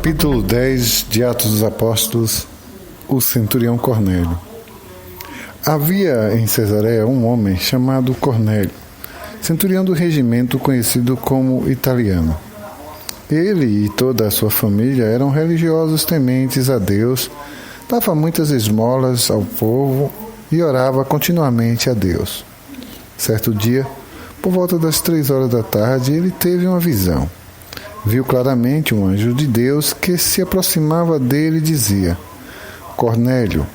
Capítulo 10 de Atos dos Apóstolos. O centurião Cornélio. Havia em Cesareia um homem chamado Cornélio, centurião do regimento conhecido como Italiano. Ele e toda a sua família eram religiosos tementes a Deus, dava muitas esmolas ao povo e orava continuamente a Deus. Certo dia, por volta das 3 horas da tarde, ele teve uma visão. Viu claramente um anjo de Deus que se aproximava dele e dizia: Cornélio.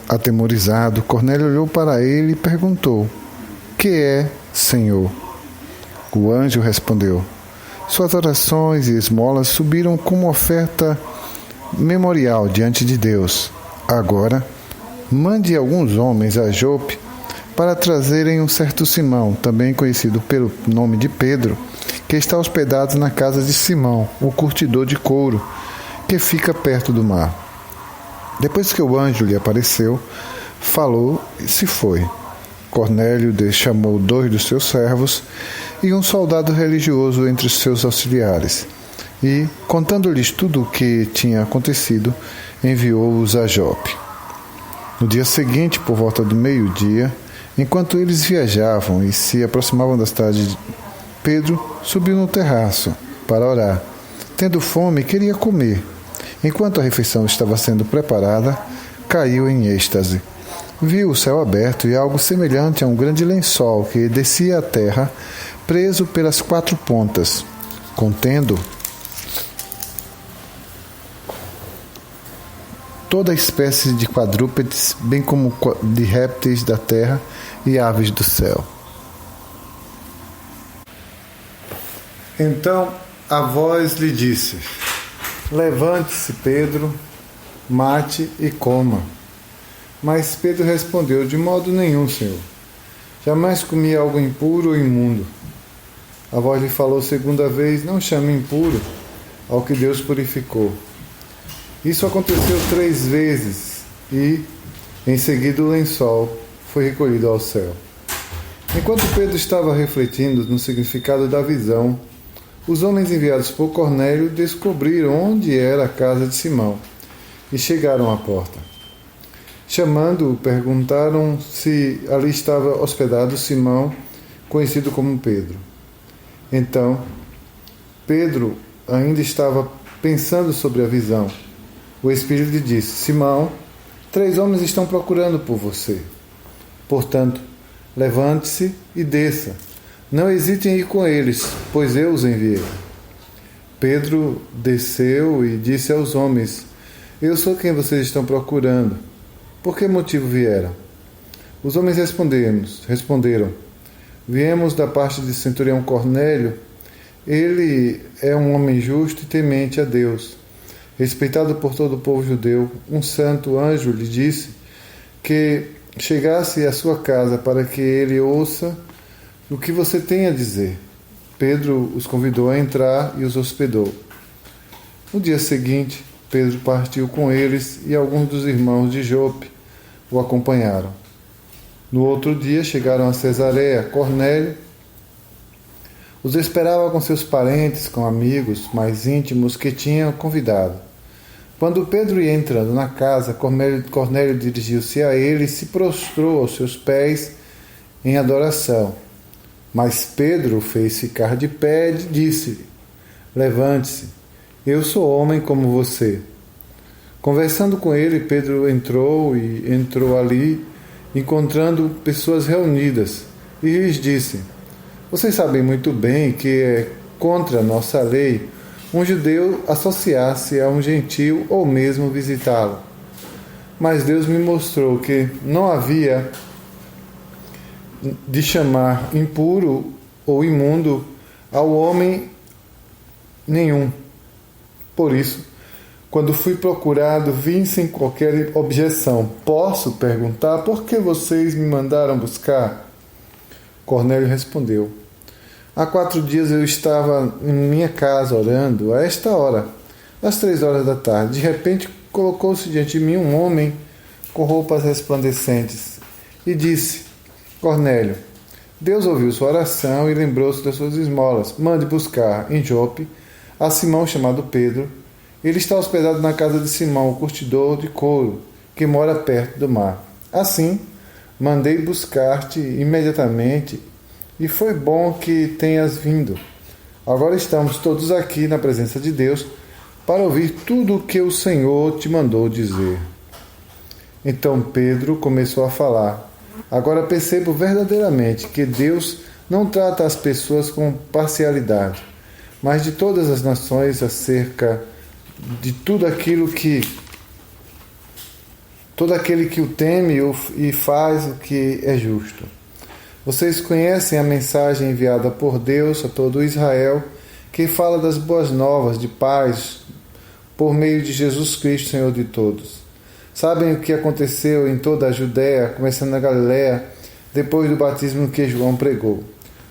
Atemorizado, Cornélio olhou para ele e perguntou: Que é, Senhor? O anjo respondeu: Suas orações e esmolas subiram como oferta memorial diante de Deus. Agora, mande alguns homens a Jope para trazerem um certo Simão, também conhecido pelo nome de Pedro, que está hospedado na casa de Simão, o curtidor de couro, que fica perto do mar. Depois que o anjo lhe apareceu, falou e se foi. Cornélio chamou 2 dos seus servos e um soldado religioso entre os seus auxiliares, e, contando-lhes tudo o que tinha acontecido, enviou-os a Jope. No dia seguinte, por volta do meio-dia, enquanto eles viajavam e se aproximavam da cidade, Pedro subiu no terraço para orar. Tendo fome, queria comer. Enquanto a refeição estava sendo preparada, caiu em êxtase. Viu o céu aberto e algo semelhante a um grande lençol que descia à terra, preso pelas 4 pontas, contendo toda espécie de quadrúpedes, bem como de répteis da terra e aves do céu. Então a voz lhe disse: Levante-se, Pedro, mate e coma. Mas Pedro respondeu: De modo nenhum, Senhor. Jamais comi algo impuro ou imundo. A voz lhe falou segunda vez: Não chame impuro ao que Deus purificou. Isso aconteceu 3 vezes e, em seguida, o lençol foi recolhido ao céu. Enquanto Pedro estava refletindo no significado da visão, os homens enviados por Cornélio descobriram onde era a casa de Simão e chegaram à porta. Chamando-o, perguntaram se ali estava hospedado Simão, conhecido como Pedro. Então, Pedro ainda estava pensando sobre a visão. O Espírito lhe disse: Simão, 3 homens estão procurando por você. Portanto, levante-se e desça. Não hesite em ir com eles, pois eu os enviei. Pedro desceu e disse aos homens: Eu sou quem vocês estão procurando. Por que motivo vieram? Os homens responderam: Viemos da parte de centurião Cornélio. Ele é um homem justo e temente a Deus, respeitado por todo o povo judeu. Um santo anjo lhe disse que chegasse à sua casa para que ele ouça o que você tem a dizer. Pedro os convidou a entrar e os hospedou. No dia seguinte, Pedro partiu com eles e alguns dos irmãos de Jope o acompanharam. No outro dia chegaram a Cesareia. Cornélio os esperava com seus parentes, com amigos mais íntimos que tinham convidado. Quando Pedro ia entrando na casa, Cornélio dirigiu-se a ele e se prostrou aos seus pés em adoração. Mas Pedro fez ficar de pé e disse: Levante-se, eu sou homem como você. Conversando com ele, Pedro entrou ali, encontrando pessoas reunidas, e lhes disse: Vocês sabem muito bem que é contra a nossa lei um judeu associar-se a um gentio ou mesmo visitá-lo. Mas Deus me mostrou que não havia de chamar impuro ou imundo ao homem nenhum. Por isso, quando fui procurado, vim sem qualquer objeção. Posso perguntar por que vocês me mandaram buscar? Cornélio respondeu: Há 4 dias eu estava em minha casa orando, a esta hora, às 3 horas da tarde. De repente, colocou-se diante de mim um homem com roupas resplandecentes e disse: Cornélio, Deus ouviu sua oração e lembrou-se das suas esmolas. Mande buscar em Jope a Simão chamado Pedro. Ele está hospedado na casa de Simão, o curtidor de couro, que mora perto do mar. Assim, mandei buscar-te imediatamente, e foi bom que tenhas vindo. Agora estamos todos aqui na presença de Deus para ouvir tudo o que o Senhor te mandou dizer. Então Pedro começou a falar. Agora percebo verdadeiramente que Deus não trata as pessoas com parcialidade, mas de todas as nações acerca de todo aquele que o teme e faz o que é justo. Vocês conhecem a mensagem enviada por Deus a todo Israel, que fala das boas novas de paz por meio de Jesus Cristo, Senhor de todos. Sabem o que aconteceu em toda a Judéia, começando na Galiléia, depois do batismo que João pregou.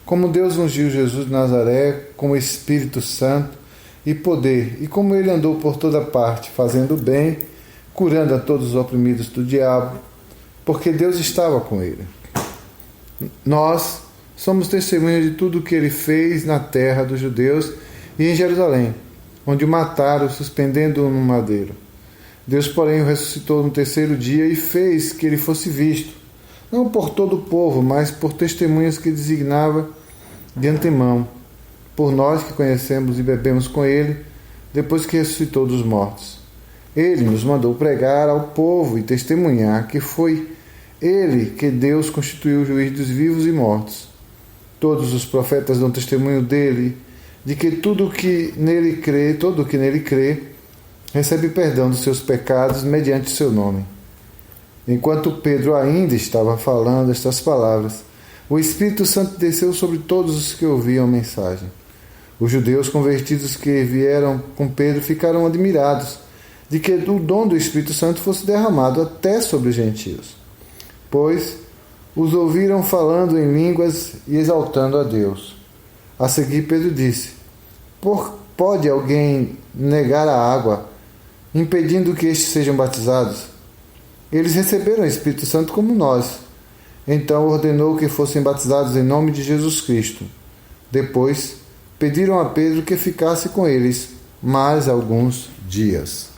Como Deus ungiu Jesus de Nazaré com o Espírito Santo e poder, e como ele andou por toda parte, fazendo bem, curando a todos os oprimidos do diabo, porque Deus estava com ele. Nós somos testemunhas de tudo o que ele fez na terra dos judeus e em Jerusalém, onde o mataram, suspendendo-o no madeiro. Deus, porém, o ressuscitou no terceiro dia e fez que ele fosse visto, não por todo o povo, mas por testemunhas que designava de antemão, por nós que conhecemos e bebemos com ele, depois que ressuscitou dos mortos. Ele nos mandou pregar ao povo e testemunhar que foi ele que Deus constituiu o juiz dos vivos e mortos. Todos os profetas dão testemunho dele, de que todo o que nele crê, recebe perdão dos seus pecados mediante seu nome. Enquanto Pedro ainda estava falando estas palavras, o Espírito Santo desceu sobre todos os que ouviam a mensagem. Os judeus convertidos que vieram com Pedro ficaram admirados de que o dom do Espírito Santo fosse derramado até sobre os gentios, pois os ouviram falando em línguas e exaltando a Deus. A seguir Pedro disse: Pode alguém negar a água, impedindo que estes sejam batizados? Eles receberam o Espírito Santo como nós. Então ordenou que fossem batizados em nome de Jesus Cristo. Depois pediram a Pedro que ficasse com eles mais alguns dias.